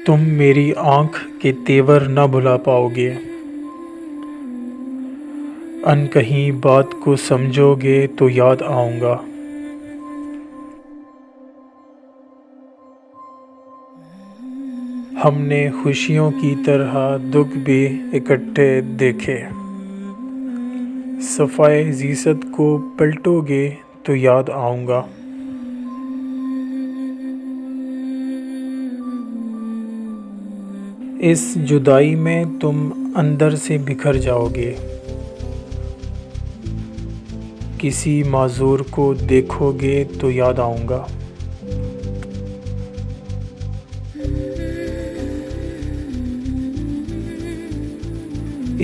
तुम मेरी आँख के तेवर न भुला पाओगे। अनकही बात को समझोगे तो याद आऊँगा। हमने खुशियों की तरह दुख भी इकट्ठे देखे। सफ़ाए ज़ीसत को पलटोगे तो याद आऊँगा। इस जुदाई में तुम अंदर से बिखर जाओगे। किसी माज़ूर को देखोगे तो याद आऊँगा।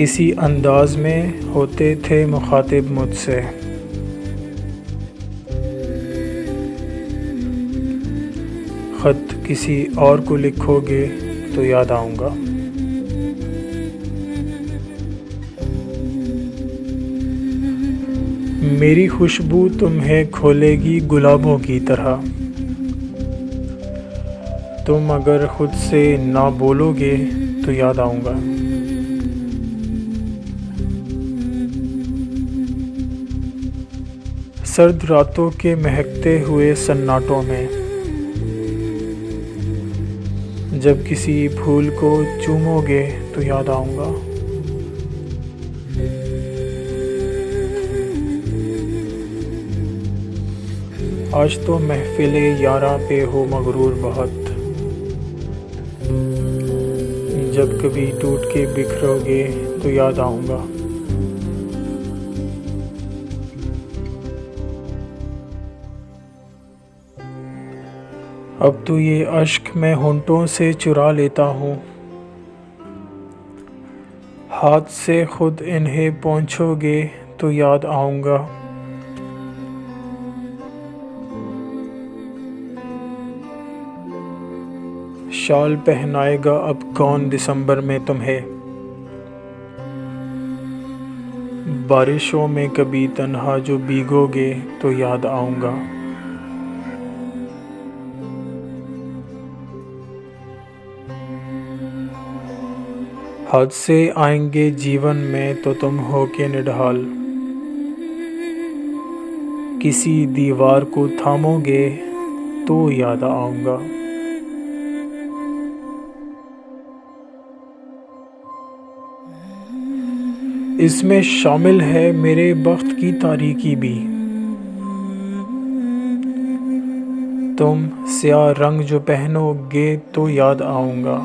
इसी अंदाज में होते थे मुखातिब मुझसे। ख़त किसी और को लिखोगे तो याद आऊँगा। मेरी खुशबू तुम्हें खोलेगी गुलाबों की तरह। तुम अगर खुद से ना बोलोगे तो याद आऊँगा। सर्द रातों के महकते हुए सन्नाटों में जब किसी फूल को चूमोगे तो याद आऊँगा। आज तो महफिले यारा पे हो मगरूर बहुत। जब कभी टूट के बिखरोगे तो याद आऊँगा। अब तो ये अश्क मैं होंठों से चुरा लेता हूँ। हाथ से खुद इन्हें पोंछोगे तो याद आऊँगा। शाल पहनाएगा अब कौन दिसंबर में तुम्हें। बारिशों में कभी तन्हा जो भीगोगे तो याद आऊँगा। हादसे आएंगे जीवन में तो तुम हो के निढाल। किसी दीवार को थामोगे तो याद आऊँगा। इसमें शामिल है मेरे बख्त की तारीकी भी। तुम स्याह रंग जो पहनोगे तो याद आऊँगा।